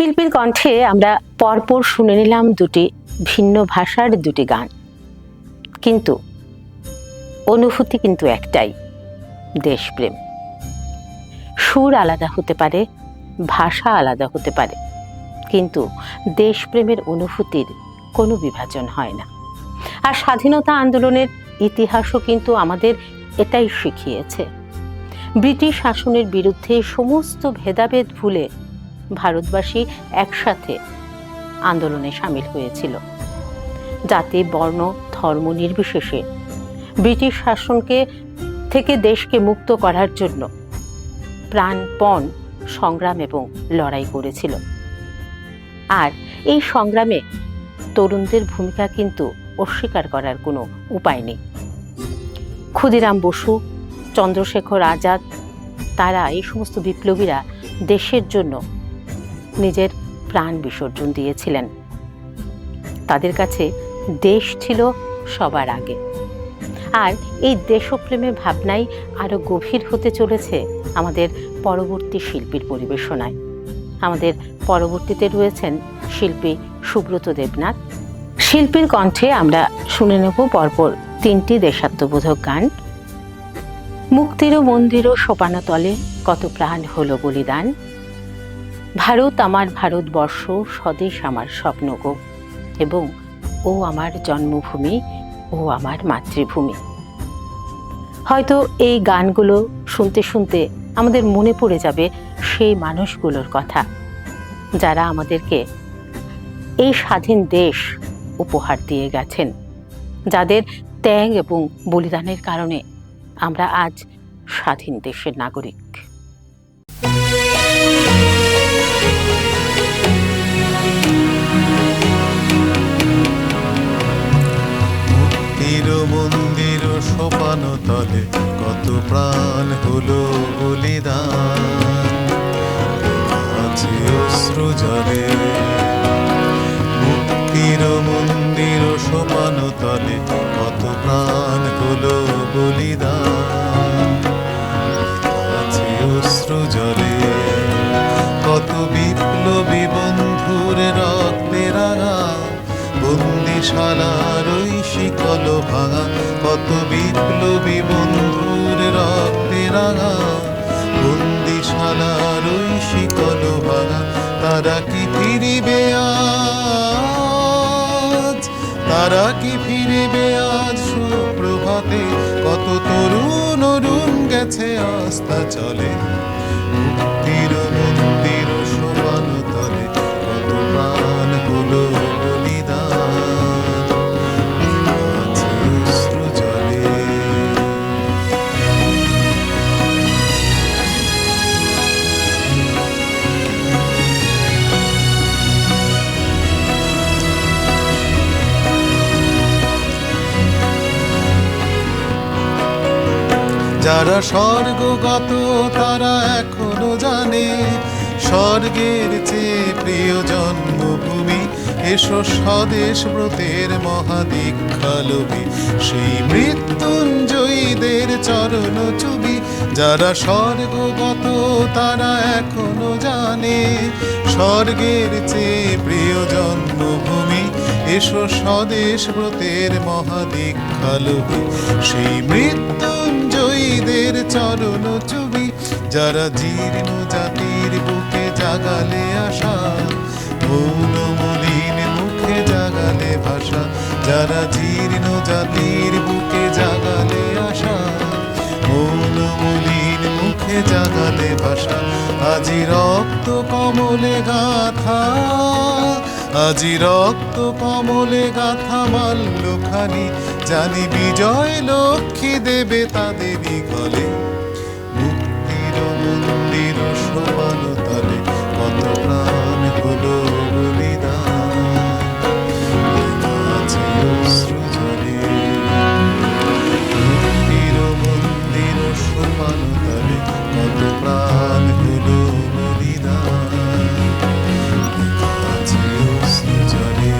শিল্পীর কণ্ঠে আমরা পরপর শুনে নিলাম দুটি ভিন্ন ভাষার দুটি গান, কিন্তু অনুভূতি কিন্তু একটাই, দেশপ্রেম। সুর আলাদা হতে পারে, ভাষা আলাদা হতে পারে, কিন্তু দেশপ্রেমের অনুভূতির কোনো বিভাজন হয় না। আর স্বাধীনতা আন্দোলনের ইতিহাসও কিন্তু আমাদের এটাই শিখিয়েছে। ব্রিটিশ শাসনের বিরুদ্ধে সমস্ত ভেদাভেদ ভুলে ভারতবাসী একসাথে আন্দোলনে সামিল হয়েছিল। জাতি, বর্ণ, ধর্ম নির্বিশেষে ব্রিটিশ শাসনকে থেকে দেশকে মুক্ত করার জন্য প্রাণপণ সংগ্রাম এবং লড়াই করেছিল। আর এই সংগ্রামে তরুণদের ভূমিকা কিন্তু অস্বীকার করার কোনো উপায় নেই। ক্ষুদিরাম বসু, চন্দ্রশেখর আজাদ, তারা এই সমস্ত বিপ্লবীরা দেশের জন্য নিজের প্রাণ বিসর্জন দিয়েছিলেন। তাদের কাছে দেশ ছিল সবার আগে। আর এই দেশপ্রেমের ভাবনাই আরো গভীর হতে চলেছে আমাদের পরবর্তী শিল্পীর পরিবেশনায়। আমাদের পরবর্তীতে রয়েছেন শিল্পী সুব্রত দেবনাথ। শিল্পীর কণ্ঠে আমরা শুনে নেব পরপর তিনটি দেশাত্মবোধক গান। মুক্তির মন্দির সোপান তলে কত প্রাণ হলো বলিদান, ভারত আমার ভারতবর্ষ, স্বদেশ আমার স্বপ্ন গো, এবং ও আমার জন্মভূমি, ও আমার মাতৃভূমি। হয়তো এই গানগুলো শুনতে শুনতে আমাদের মনে পড়ে যাবে সেই মানুষগুলোর কথা যারা আমাদেরকে এই স্বাধীন দেশ উপহার দিয়ে গেছেন, যাদের ত্যাগ এবং বলিদানের কারণে আমরা আজ স্বাধীন দেশের নাগরিক। মুক্তির মন্দির সোপান তলে কত প্রাণ হলো বলিদান, আছে অশ্রু জলে। মুক্তির মন্দির সোপান তলে কত প্রাণ হলো বলিদান, আছে অশ্রু জলে। কত বিপ্লবী বন্ধুর রক্তে রাঙা বন্দিশালার ওই শিকল ভাঙা, কত বিপ্লবী বন্ধুর রক্তে রাঙা বন্দিশালার ওই শিকল ভাঙা। তারা কি ফিরিবে আজ, তারা কি ফিরিবে আজ সুপ্রভাতে? কত তরুণ অরুণ গেছে আস্থা চলে। মুক্তির মন্দির সোপান তলে কত প্রাণ হলো বলিদান, আছে অশ্রু জলে। যারা স্বর্গগত তারা এখনো জানে স্বর্গের চেয়ে প্রিয় জন্মভূমি। এসো স্বদেশ ব্রতের মহাদীক্ষালোভী, সেই মৃত্যুঞ্জয়ীদের চরণ চুবি। যারা স্বর্গগত তারা এখনো জানে স্বর্গের চেয়ে প্রিয় জন্মভূমি। এসো স্বদেশ ব্রতের মহাদীক্ষালোভী, সেই মৃত্যুঞ্জয়ীদের চরণ চুবি। যারা জীর্ণ জাতির বুকে জাগালে আশা, মৌন মলিন মুখে জাগালে ভাষা। যারা জীর্ণ জাতির বুকে জাগালে আশা, মৌন মলিন মুখে জাগালে ভাষা। আজি রক্ত কমলে গাথা, আজি রক্ত কমলে গাথা মাল্যখানি, জানি বিজয় লক্ষ্মী দেবে তাদেরই গলে। মুক্তির মন্দির সোপান তলে কত প্রাণ হলো বলিদান, আছে অশ্রু জলে। মুক্তির মন্দির সোপান তলে কত প্রাণ হলো বলিদান, আছে অশ্রু জলে,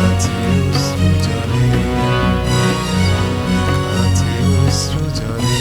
আছে অশ্রু জলে, আছে অশ্রু জলে।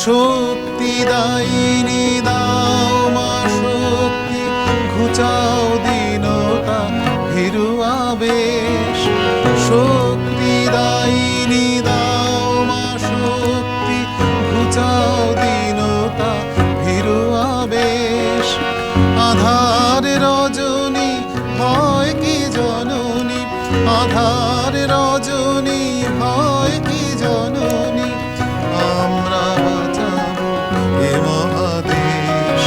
শক্তি দায়িনী দাও মা শক্তি, ঘুচাও দীনতা ভীরু আবেশ। শক্তি দায়িনী দাও মা শক্তি, ঘুচাও দীনতা ভীরু আবেশ। আধার রজনী হয় কি জননী, আধার রজনী হয় কি জননী, আমরা বাঁচাবো এ মহাদেশ।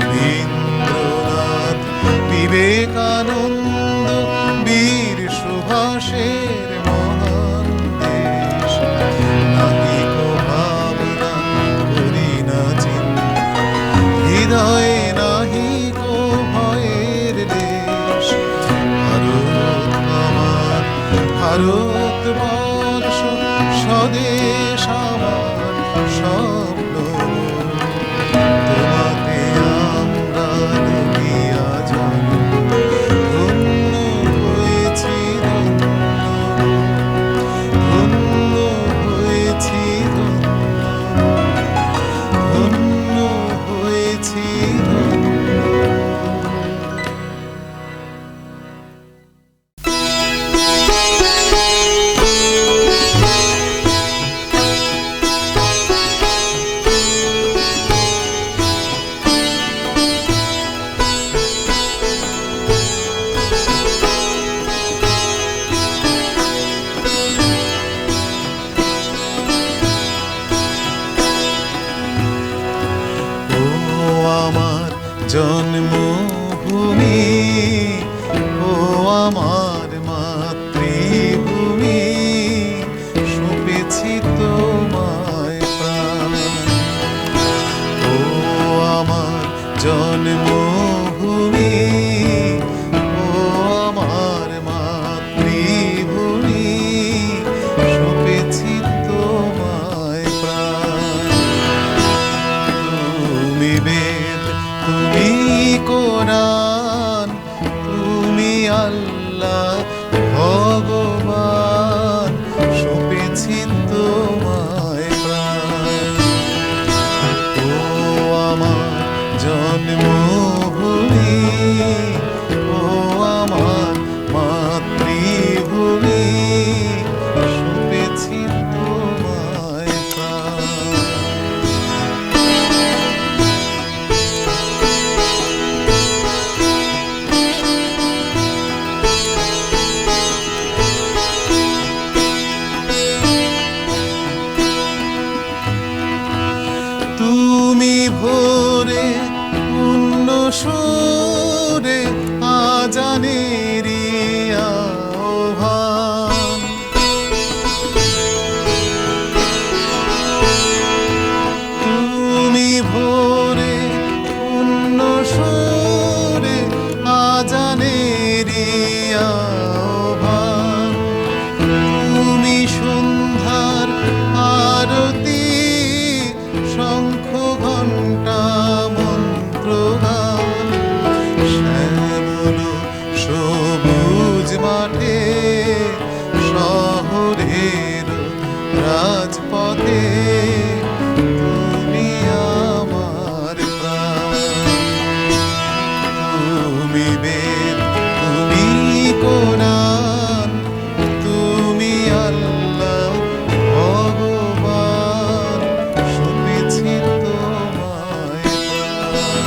রবীন্দ্রনাথ, বিবেকানন্দ, বীর সুভাষের মহান দেশ। নাহি কো ভাবনা করি না চিন্তা, হৃদয়ে নাহি কো ভয়ের দেশ। ভারত আমার, ভারতবর্ষ স্বদেশ আমার স্বপ্ন। তোমাতে আমরা দুনিয়া জানি, ধন্য হয়েছি ধন্য, ধন্য হয়েছি ধন্য, ধন্য হয়েছি ধন্য। জন্মভূমি, ও আমার মাতৃভূমি, সঁপেছি তোমায় প্রাণ। ও আমার জন্মভূমি, ও আমার মাতৃভূমি, সঁপেছি তোমায় প্রাণ। তুমি বেদ, তুমি কোরআন, তুমি আল্লাহ ভগবান, সঁপেছি তোমায় প্রাণ। ও আমার জন্মভূমি, ও আমার মাতৃভূমি, সঁপেছি তোমায় প্রাণ। তুমি ভোরে পূর্ণ সুরে আজানেরি আহ্বান। তুমি ভোরে পূর্ণ সুরে আজানেরি আহ্বান। তুমি সন্ধ্যার আরতি, শঙ্খ ঘণ্টা মন্ত্রগান। শ্যামল সবুজ মাঠে, শহরের রাজপথে, তুমি আমার প্রাণ। তুমি বেদ, তুমি কোরআন, তুমি আল্লাহ ভগবান, সঁপেছি তোমায় প্রাণ।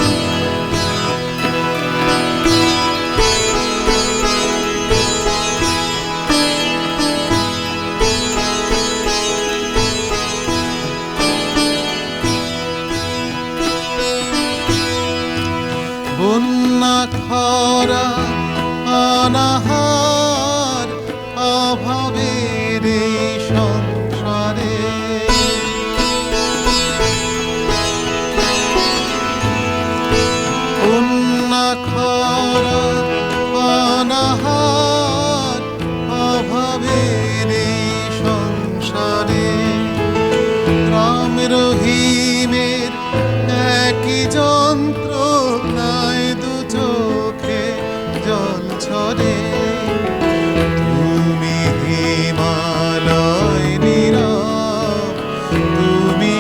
বন্যা খরা অনাহার অভাবের এই সংসারে, বন্যা খরা অনাহার অভাবের এই সংসারে, রাম রহিমের একই যন্ত্র নাই, দু চোখে জল ঝরে। তুমি হিমালয় নীরব, তুমি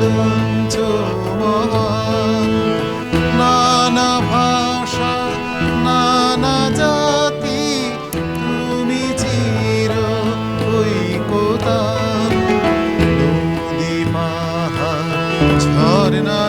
চিরঞ্চ মহান। নানা ভাষা নানা জাতি তুমি চির ঐকতান। নদী পাহাড় ঝর্ণা